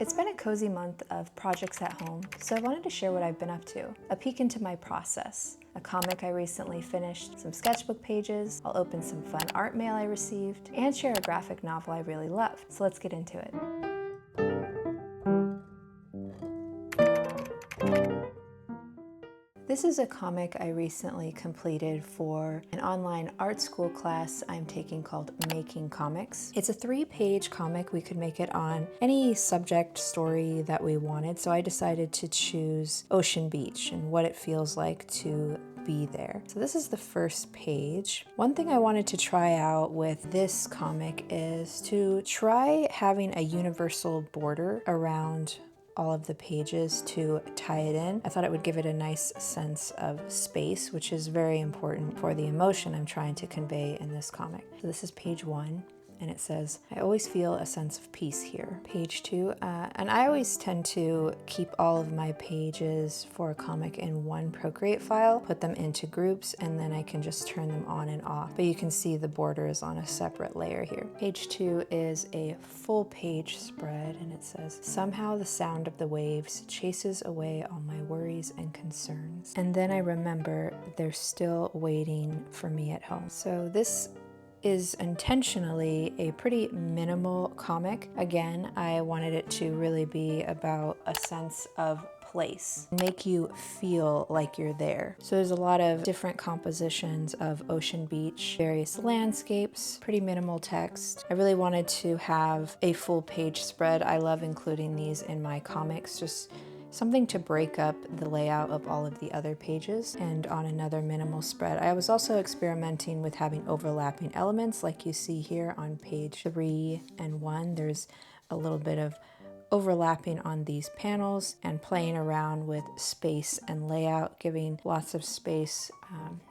It's been a cozy month of projects at home, so I wanted to share what I've been up to. A peek into my process. A comic I recently finished, some sketchbook pages, I'll open some fun art mail I received, and share a graphic novel I really loved. So let's get into it. This is a comic I recently completed for an online art school class I'm taking called Making Comics. It's a 3-page comic. We could make it on any subject story that we wanted, so I decided to choose Ocean Beach and what it feels like to be there. So this is the first page. One thing I wanted to try out with this comic is to try having a universal border around all of the pages to tie it in. I thought it would give it a nice sense of space, which is very important for the emotion I'm trying to convey in this comic. So this is page 1. And it says, I always feel a sense of peace here. Page 2, and I always tend to keep all of my pages for a comic in one Procreate file, put them into groups, and then I can just turn them on and off. But you can see the border is on a separate layer here. Page 2 is a full page spread, and it says, somehow the sound of the waves chases away all my worries and concerns. And then I remember they're still waiting for me at home. So this is intentionally a pretty minimal comic. Again, I wanted it to really be about a sense of place, make you feel like you're there. So there's a lot of different compositions of Ocean Beach, various landscapes, pretty minimal text. I really wanted to have a full page spread. I love including these in my comics, just something to break up the layout of all of the other pages. And on another minimal spread, I was also experimenting with having overlapping elements like you see here on page 3 and 1. There's a little bit of overlapping on these panels and playing around with space and layout, giving lots of space,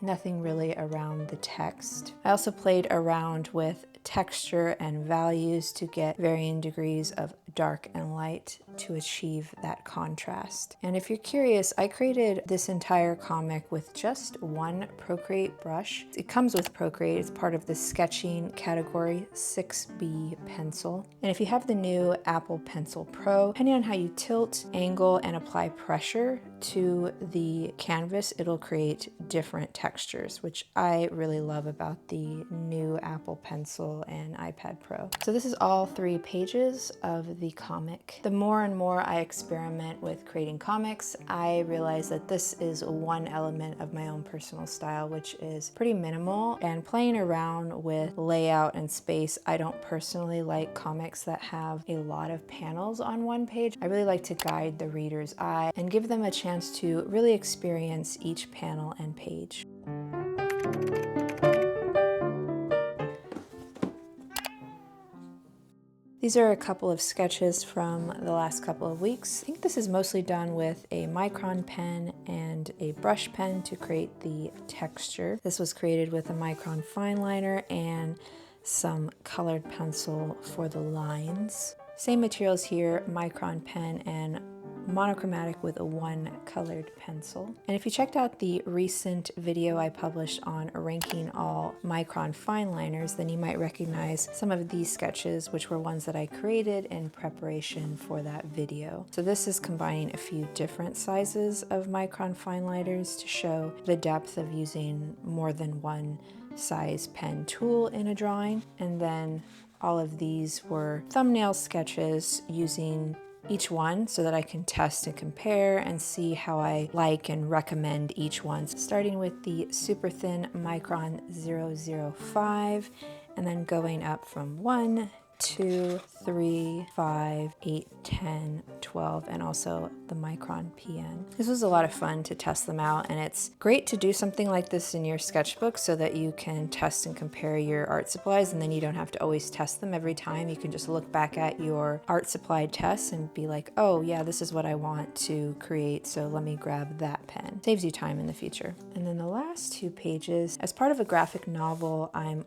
nothing really around the text. I also played around with texture and values to get varying degrees of dark and light to achieve that contrast. And if you're curious, I created this entire comic with just one Procreate brush. It comes with Procreate, it's part of the sketching category, 6B pencil. And if you have the new Apple Pencil Pro, depending on how you tilt, angle, and apply pressure to the canvas, it'll create different textures, which I really love about the new Apple Pencil and iPad Pro. So this is all 3 pages of the comic. The more and more I experiment with creating comics, I realize that this is one element of my own personal style, which is pretty minimal and playing around with layout and space. I don't personally like comics that have a lot of panels on one page. I really like to guide the reader's eye and give them a chance to really experience each panel and page. These are a couple of sketches from the last couple of weeks. I think this is mostly done with a micron pen and a brush pen to create the texture. This was created with a micron fine liner and some colored pencil for the lines. Same materials here, micron pen and monochromatic with a 1 colored pencil. And if you checked out the recent video I published on ranking all micron fine liners, then you might recognize some of these sketches, which were ones that I created in preparation for that video. So this is combining a few different sizes of micron fine liners to show the depth of using more than one size pen tool in a drawing. And then all of these were thumbnail sketches using each one so that I can test and compare and see how I like and recommend each one. Starting with the super thin micron 005 and then going up from 1, 2, 3, 5, 8, 10, 12, and also the micron PN. This was a lot of fun to test them out, and it's great to do something like this in your sketchbook so that you can test and compare your art supplies, and then you don't have to always test them every time. You can just look back at your art supply tests and be like, oh yeah, this is what I want to create, so let me grab that pen. Saves you time in the future. And then the last 2 pages, as part of a graphic novel I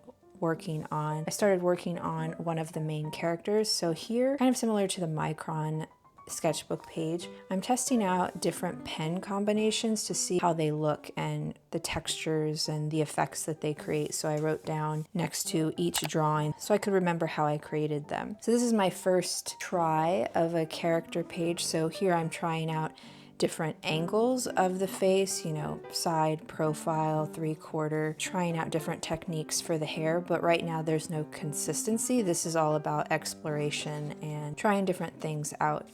started working on one of the main characters. So here, kind of similar to the micron sketchbook page. I'm testing out different pen combinations to see how they look and the textures and the effects that they create. So I wrote down next to each drawing so I could remember how I created them. So this is my first try of a character page. So here I'm trying out different angles of the face, you know, side, profile, 3/4, trying out different techniques for the hair, but right now there's no consistency. This is all about exploration and trying different things out.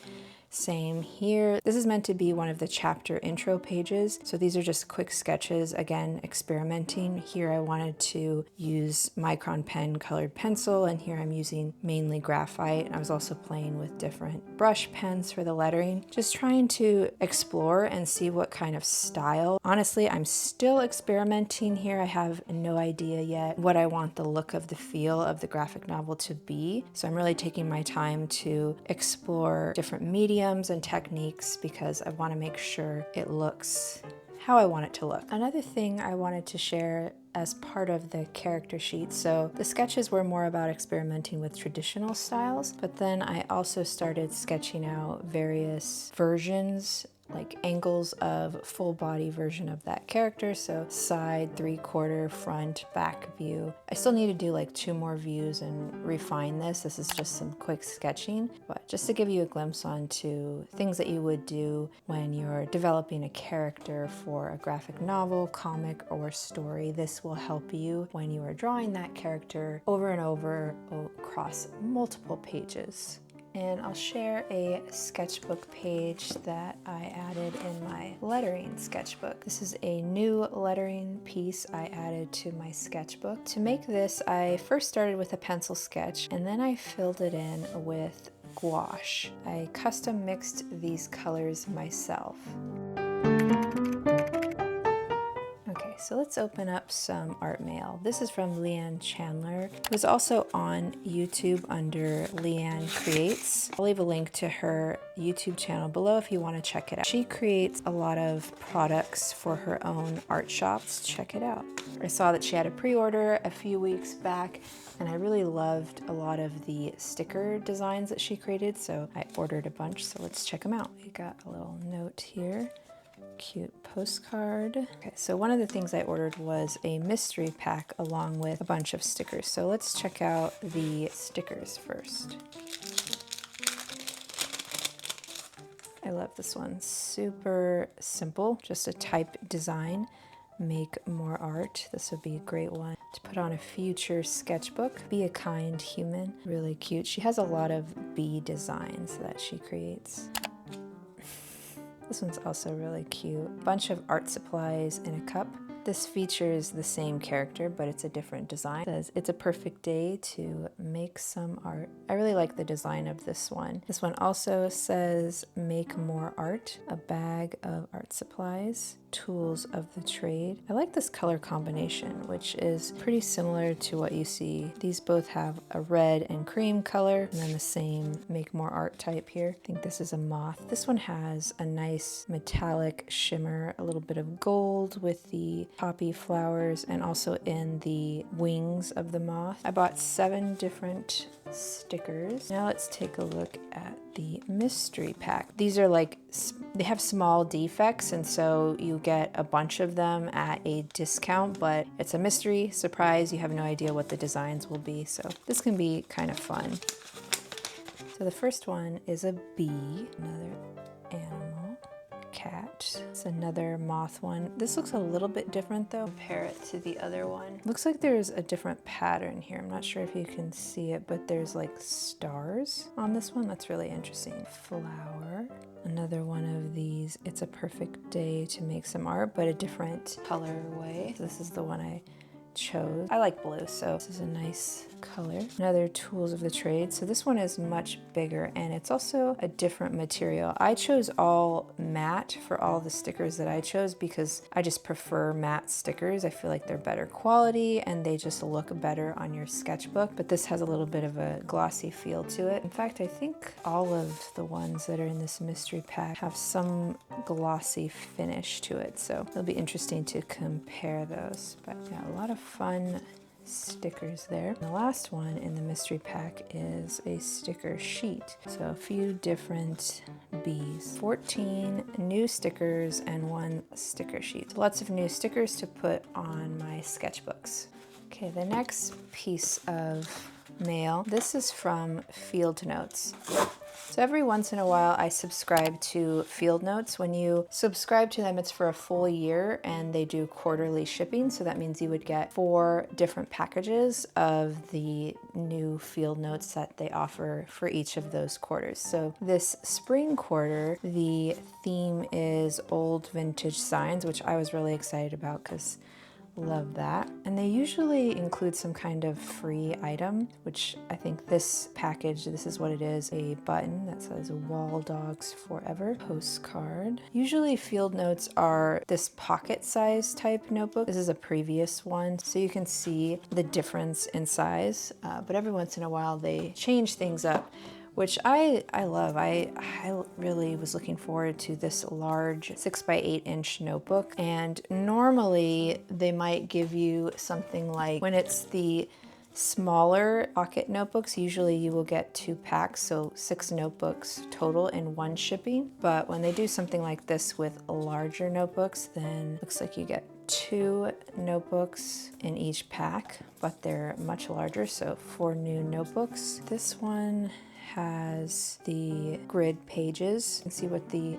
Same here. This is meant to be one of the chapter intro pages. So these are just quick sketches, again, experimenting. Here I wanted to use micron pen colored pencil, and here I'm using mainly graphite. I was also playing with different brush pens for the lettering, just trying to explore and see what kind of style. Honestly, I'm still experimenting here. I have no idea yet what I want the look of the feel of the graphic novel to be. So I'm really taking my time to explore different mediums and techniques because I want to make sure it looks how I want it to look. Another thing I wanted to share as part of the character sheet. So the sketches were more about experimenting with traditional styles, but then I also started sketching out various versions, like angles of full body version of that character. So side, 3/4, front, back view. I still need to do like 2 more views and refine this. This is just some quick sketching, but just to give you a glimpse onto things that you would do when you're developing a character for a graphic novel, comic, or story. This will help you when you are drawing that character over and over across multiple pages. And I'll share a sketchbook page that I added in my lettering sketchbook. This is a new lettering piece I added to my sketchbook. To make this, I first started with a pencil sketch and then I filled it in with gouache. I custom mixed these colors myself. So let's open up some art mail. This is from Leanne Chandler, who's also on YouTube under Leanne Creates. I'll leave a link to her YouTube channel below if you want to check it out. She creates a lot of products for her own art shops. Check it out. I saw that she had a pre-order a few weeks back, and I really loved a lot of the sticker designs that she created, so I ordered a bunch, so let's check them out. We got a little note here. Cute postcard. Okay, so one of the things I ordered was a mystery pack along with a bunch of stickers. So let's check out the stickers first. I love this one. Super simple, just a type design. Make more art. This would be a great one to put on a future sketchbook. Be a kind human. Really cute. She has a lot of bee designs that she creates. This one's also really cute. Bunch of art supplies in a cup. This features the same character, but it's a different design. It says, it's a perfect day to make some art. I really like the design of this one. This one also says, make more art. A bag of art supplies. Tools of the trade. I like this color combination, which is pretty similar to what you see. These both have a red and cream color, and then the same make more art type here. I think this is a moth. This one has a nice metallic shimmer, a little bit of gold with the poppy flowers, and also in the wings of the moth. I bought 7 different stickers. Now let's take a look at the mystery pack. These are like, they have small defects, and so you get a bunch of them at a discount, but it's a mystery surprise. You have no idea what the designs will be, so this can be kind of fun. So the first one is a bee, another animal, cat. It's another moth one. This looks a little bit different though. Compare it to the other one. Looks like there's a different pattern here. I'm not sure if you can see it, but there's like stars on this one. That's really interesting. Flower. Another one of these. It's a perfect day to make some art, but a different colorway. This is the one I chose. I like blue, so this is a nice color. Another tools of the trade. So this one is much bigger and it's also a different material. I chose all matte for all the stickers that I chose because I just prefer matte stickers. I feel like they're better quality and they just look better on your sketchbook, but this has a little bit of a glossy feel to it. In fact, I think all of the ones that are in this mystery pack have some glossy finish to it, so it'll be interesting to compare those. But yeah, a lot of fun stickers there. And the last one in the mystery pack is a sticker sheet. So a few different bees. 14 new stickers and 1 sticker sheet. Lots of new stickers to put on my sketchbooks. Okay, the next piece of mail. This is from Field Notes. So every once in a while I subscribe to Field Notes. When you subscribe to them, it's for a full year and they do quarterly shipping. So that means you would get 4 different packages of the new Field Notes that they offer for each of those quarters. So this spring quarter, the theme is old vintage signs, which I was really excited about because love that. And they usually include some kind of free item, which I think this package, this is what it is, a button that says Wall Dogs Forever, postcard. Usually Field Notes are this pocket size type notebook. This is a previous one, so you can see the difference in size, but every once in a while they change things up, which I love. I really was looking forward to this large 6x8 inch notebook. And normally they might give you something like, when it's the smaller pocket notebooks, usually you will get 2 packs, so 6 notebooks total in 1 shipping. But when they do something like this with larger notebooks, then looks like you get 2 notebooks in each pack, but they're much larger, so 4 new notebooks. This one has the grid pages. You can see what the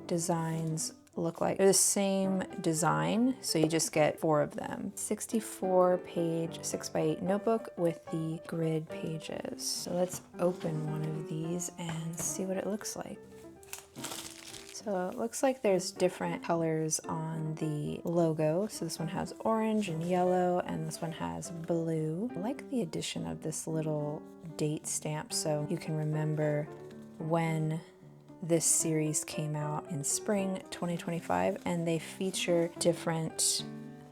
designs look like. They're the same design, so you just get 4 of them. 64 page 6x8 notebook with the grid pages. So let's open one of these and see what it looks like. So it looks like there's different colors on the logo. So this one has orange and yellow, and this one has blue. I like the addition of this little date stamp so you can remember when this series came out in spring 2025, and they feature different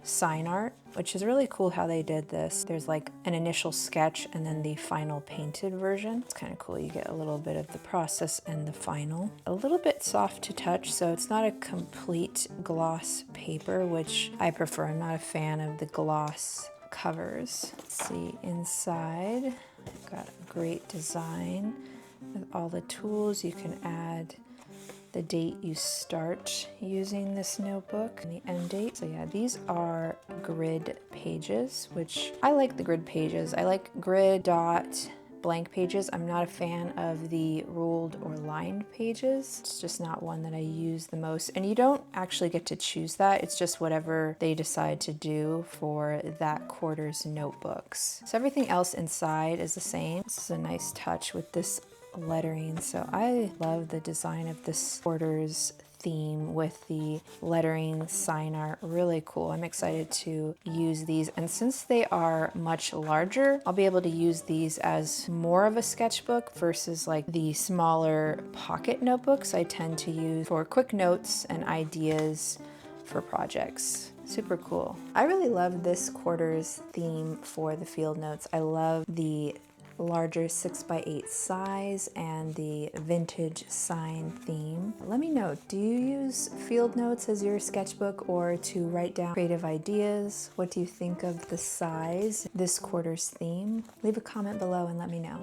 sign art, which is really cool how they did this. There's like an initial sketch and then the final painted version. It's kind of cool. You get a little bit of the process and the final. A little bit soft to touch, so it's not a complete gloss paper, which I prefer. I'm not a fan of the gloss covers. Let's see inside. I've got a great design with all the tools. You can add the date you start using this notebook and the end date. So yeah, these are grid pages, which I like the grid pages. I like grid dot blank pages. I'm not a fan of the ruled or lined pages. It's just not one that I use the most. And you don't actually get to choose that. It's just whatever they decide to do for that quarter's notebooks. So everything else inside is the same. This is a nice touch with this lettering. So I love the design of this quarter's theme with the lettering sign art. Really cool. I'm excited to use these, and since they are much larger, I'll be able to use these as more of a sketchbook versus like the smaller pocket notebooks I tend to use for quick notes and ideas for projects. Super cool. I really love this quarter's theme for the Field Notes. I love the larger 6x8 size and the vintage sign theme. Let me know, do you use Field Notes as your sketchbook or to write down creative ideas? What do you think of the size, this quarter's theme? Leave a comment below and let me know.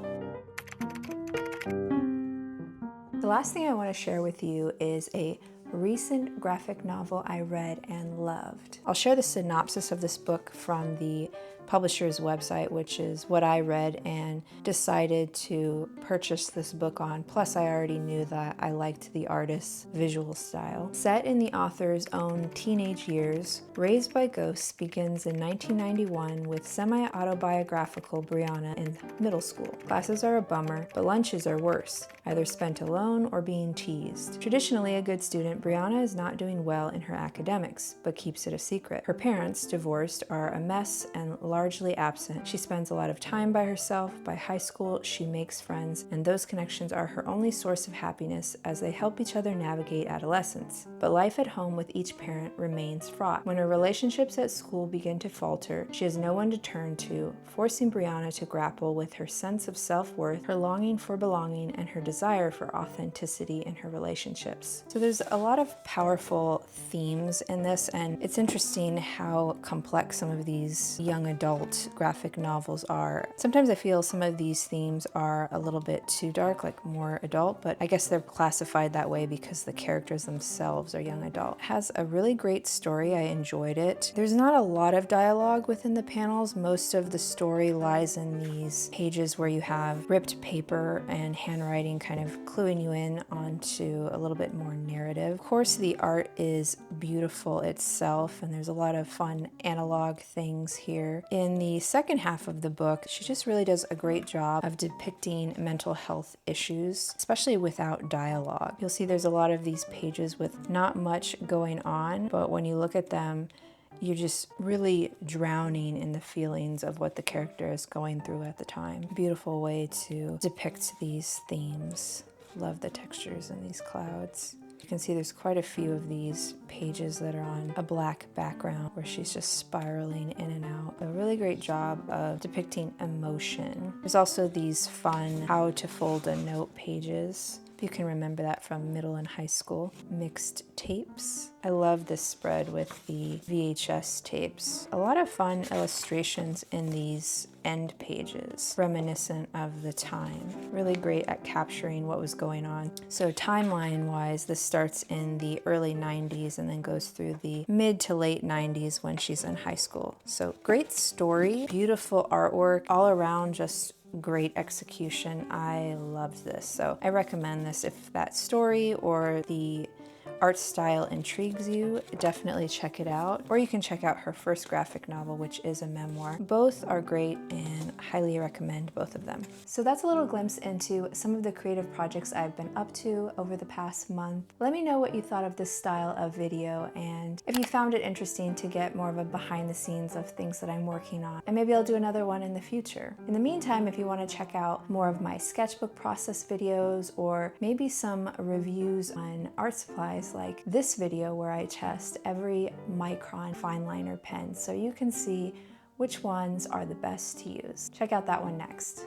The last thing I want to share with you is a recent graphic novel I read and loved. I'll share the synopsis of this book from the publisher's website, which is what I read and decided to purchase this book on. Plus, I already knew that I liked the artist's visual style. Set in the author's own teenage years, Raised by Ghosts begins in 1991 with semi-autobiographical Brianna in middle school. Classes are a bummer, but lunches are worse, either spent alone or being teased. Traditionally a good student, Brianna is not doing well in her academics, but keeps it a secret. Her parents, divorced, are a mess and largely absent. She spends a lot of time by herself. By high school, she makes friends, and those connections are her only source of happiness as they help each other navigate adolescence. But life at home with each parent remains fraught. When her relationships at school begin to falter, she has no one to turn to, forcing Brianna to grapple with her sense of self-worth, her longing for belonging, and her desire for authenticity in her relationships. So there's a lot of powerful themes in this, and it's interesting how complex some of these young adult adult graphic novels are. Sometimes I feel some of these themes are a little bit too dark, like more adult, but I guess they're classified that way because the characters themselves are young adult. It has a really great story. I enjoyed it. There's not a lot of dialogue within the panels. Most of the story lies in these pages where you have ripped paper and handwriting kind of cluing you in onto a little bit more narrative. Of course, the art is beautiful itself, and there's a lot of fun analog things here. In the second half of the book, she just really does a great job of depicting mental health issues, especially without dialogue. You'll see there's a lot of these pages with not much going on, but when you look at them, you're just really drowning in the feelings of what the character is going through at the time. Beautiful way to depict these themes. Love the textures in these clouds. You can see there's quite a few of these pages that are on a black background where she's just spiraling in and out. A really great job of depicting emotion. There's also these fun how to fold a note pages. You can remember that from middle and high school. Mixed tapes. I love this spread with the VHS tapes. A lot of fun illustrations in these end pages, reminiscent of the time. Really great at capturing what was going on. So timeline-wise, this starts in the early 90s and then goes through the mid to late 90s when she's in high school. So great story, beautiful artwork, all around just great execution. I loved this. So I recommend this if that story or the art style intrigues you. Definitely check it out. Or you can check out her first graphic novel, which is a memoir. Both are great and highly recommend both of them. So that's a little glimpse into some of the creative projects I've been up to over the past month. Let me know what you thought of this style of video and if you found it interesting to get more of a behind the scenes of things that I'm working on. And maybe I'll do another one in the future. In the meantime, if you want to check out more of my sketchbook process videos or maybe some reviews on art supplies like this video where I test every micron fine liner pen so you can see which ones are the best to use. Check out that one next.